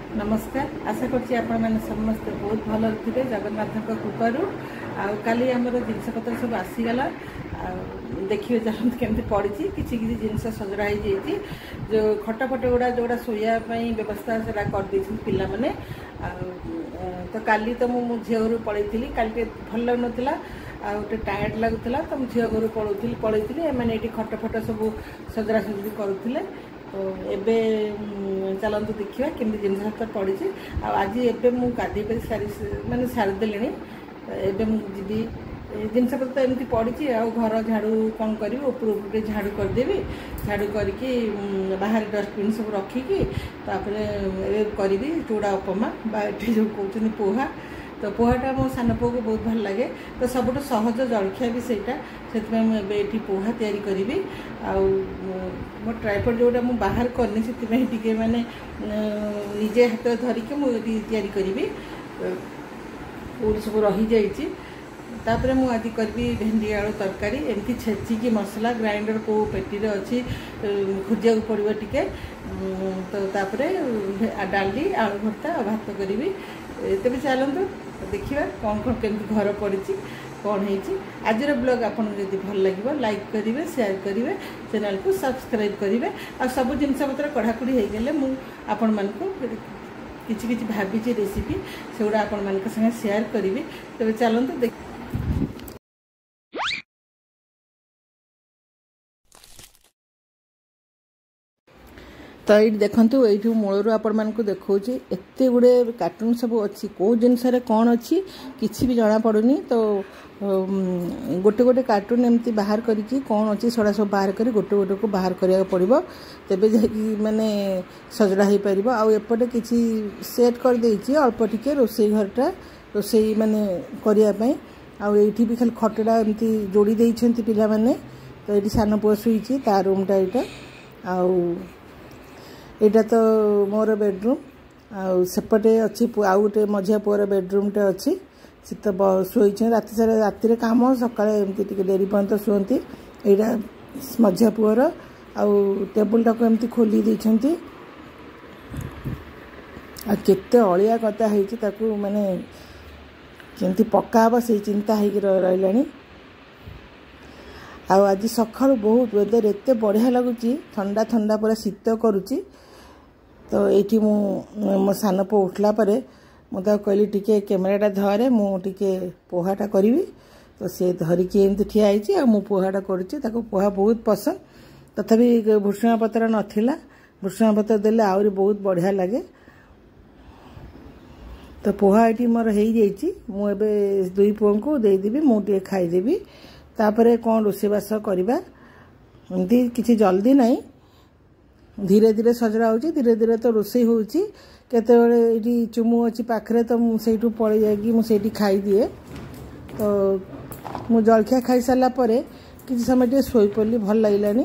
नमस्कार आशा करछि आपण माने समस्त बहुत भल थे जगन्नाथ कृपारू आली आम जिनपतर सब आसीगला देखिए जानते केमती पड़ी किसी किसी जिनस सजड़ा हो जाइए जो खटफट गुड़ा जोड़ा शोयापाई व्यवस्था से करदे पिला माने तो काली तो मो झील घर पलैली काली भल लगुला गोटे टायर्ड लगुला तो झील घर पलैली मैंने ये खटफट सब सजड़ा सजड़ी करुले तो एबे चलतु देखा केमती जिन पड़ी आज एबे मु गाधे पर सारी माने सारीदे एबे मुझे जिनस पत्र एमती पड़ी घर झाड़ू कौन करी ऊपर झाड़ू करदेवी झाड़ू करके बाहर डस्टबिन सब रखिकी करी चूड़ा उपमा जो कहते पोहा तो पोहाटा मो सान पु को बहुत भल लगे तो सबुठ सहज जलखिया भी सहीटा से मुझे पोहा तैयारी करी मो ट्राइपड जोटा मुझे बाहर करनी से माने निजे हाथ धरिकी मुझे करी सब रही जाइए तापर मु आज करी भेंडी आलू तरकारी एमती छेचिकी मसला ग्राइंडर को पेटी अच्छी खोजा पड़ो टे तो तापर डाली आलू भर्ता भात करी तेज चलतु देखा कौन कौन केमती घर पड़ी कौन है आज ब्लॉग आपको जब भल लगे लाइक करेंगे शेयर करेंगे चैनल को सब्सक्राइब करेंगे आ सब जिनस पत्र कढ़ाकढ़ी हो गले आपण मानक किसी किसी भावी रेसिपी से गुड़ा आपण मान संगे शेयर करी तेज चलतु देख तो ये देखु ये मूलर आपण मानक देखा एत गुड़े कार्टून सब अच्छी कौ जिनस कौन अच्छी किसी भी जना पड़ूनी तो गोटे गोटे कार्टून एमती बाहर करके कौन अच्छी सड़ा सब बाहर कर गोटे गोटे को बाहर करा पड़ो तेबे जाकि माने सजड़ा हो पार आउपटे किसी सेट कर देछि अल्प टिके रोसई घरटा रोसई माने करने आईटी भी खाली खटड़ा एमती जोड़ी देइछंती पिला माने तो ये सान पुआ शुई ता रूमटा यहाँ तो मोर बेडरूम आउपटे अच्छी आउ गोटे मझिया पुअर बेडरूमटे अच्छी सी तो शुई राति सारा राति कम सका एमती डेरी पर्यंत शुअती यहाँ मझिया पुअर आउ टेबुल टाक एमती खोली देइछंती आ केते अलिया कता होइछि ताकू माने केमती पक्का हम से चिंता होगी रही आज सका बहुत वेदर एत बढ़िया लगुच ठंडा ठंडा पूरा शीत करुच्ची तो ये मो सान पु उठला मुझे कहली टिके कैमेराटा धरे मुझे पोहाटा करी तो सी धरिकी एमती ठिया आ मु पोहाटा करुच्ची पोहा बहुत पसंद तथापि भुसुंगा पत्र नाला भुसुंगा पत्र देले आहरी बहुत बढ़िया लगे तो पोहा ये मोर हो जाइए मुझे दुई पुओं को देदेवी मुझे खाईदेवी तापर कौन रोषेबास करवा एमती किसी जल्दी नहीं धीरे धीरे सजड़ा हो धीरे धीरे तो रोषे होते चुमु अच्छी पाखे तो मुझे पड़े जाकि मुझे खाईदिए तो मु जलखिया खाई सारापर किसी समय टे शोई पड़ी भल लगे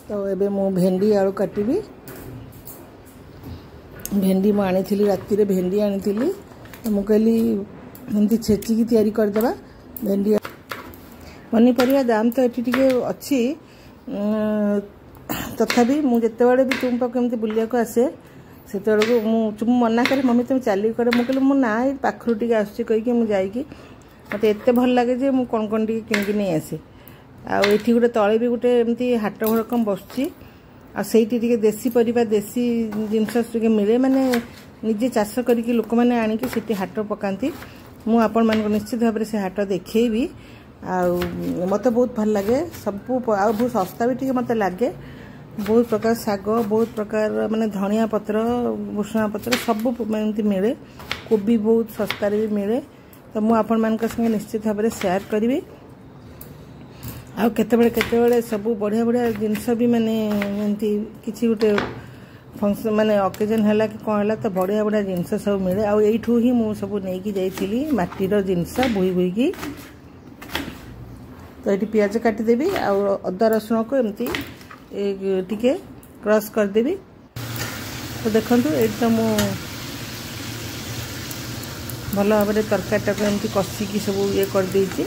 तो एबे मु भेंडी आलू काटिबी भेंडी मु आनी राति भेंडी आनी तो मु कहली एमती छेचिकी तैयारी करदेबा भेंडी पनीपरिया दाम तो ये अच्छी तथापि मुझे भी तुम पाक एमती बुलिया को आसे से मुझे मना करे मम्मी तुम चल कर मुझे ना पाखर टे आसुची कहीकि मत एत भल लगे मुझे कौन कौन टी कि नहीं आसे आठी गोटे तले भी गोटे एमती हाट भड़कम बसुची आईटी देसी परिबा देसी जिनस मिले माने निजे चाष करके लोक मैंने आणिकी सीटी हाट पकाती मु आपण मान निश्चित भाव से हाट देखी मत बहुत भल लगे सब बहुत सस्ता भी टी मत लगे बहुत प्रकार शाग बहुत प्रकार माने धनिया पत्र भुसुंगा पत्र सब एमती मिले कोबी बहुत सस्तार भी मिले तो मुझे आपण मान संगे निश्चित भाव शेयर करी आते सब बढ़िया बढ़िया जिनस भी माने एमती किसी गोटे फंक्शन माने ओकेजन है कि कौन है तो बढ़िया बढ़िया जिनस सब मिले आईठू ही मुझे सब नहीं जाइली माटीर जिनस बोही बोईकी तो ये पियाज काटिदेवी अदा रसुण को एमती टिके क्रश करदेवी तो देखो ये तो मु भल भाव तरकारीटा को एमती कषिकी सब ये कर देइछि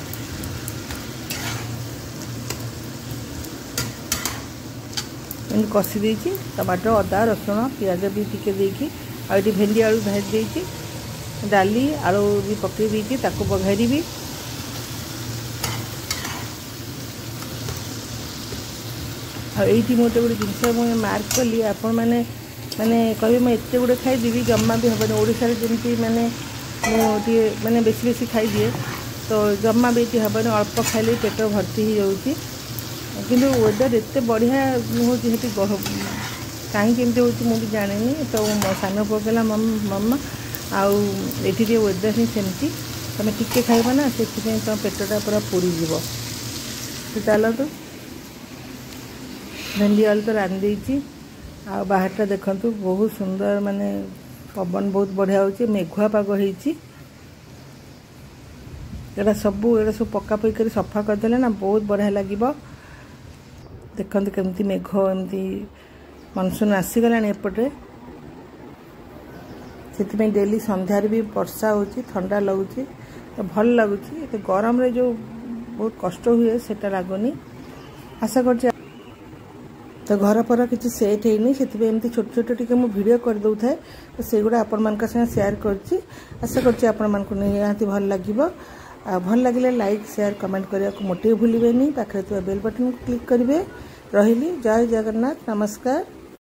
कषि देइछि टमाटो अदा रसुण पियाज भी टिके देकी और ये भेंडी आलू भाजी देती डाली आलू भी पकई देती ताको बघारी ये मोटे गोटे जिनस मुझे मार्क कली आपण मैंने माने कहे मैं एत गुड़े खाईदेवी जमा भी हेनी ओडिशा जमी मैंने मुझे मैंने बेसी बेसी खाईदिए तो जमा भी ये हेनी अल्प खाइले पेट भर्ती हो जाऊँगी किंतु वेदर एत बढ़िया हूँ कहीं केमती हो मुझे जानी तो मो सान पुआ कहला मम्मा आठी वेदर ही सेमती तुम टिके खाइब ना से तुम पेटा पूरा पोड़ीज तो चलतु भेंडी आलू तो रांधि आ बाहरटा देखु बहुत सुंदर माने पवन बहुत बढ़िया हो मेघुआ पाग होती सब पक्का पई कर सफा करदे ना बहुत बढ़िया लगे देखते केमती मेघ एमती मनसून आसीगला एपटे से डेली संध्यार भी वर्षा हो ठंडा लगुच तो भल लगुच गरम रे जो बहुत कष्ट हुए सेटा लगुनि आशा कर तो घर पर किसी सेट होनी से एमती छोट छोट टी वीडियो कर दौ थाए तो से गुड़ा आपण मान शेयर कर आशा कर भल लगे भल लगे लाइक शेयर कमेंट करने को मोटे भूलें पाखे बेल बटन को क्लिक करेंगे रही जय जगन्नाथ नमस्कार।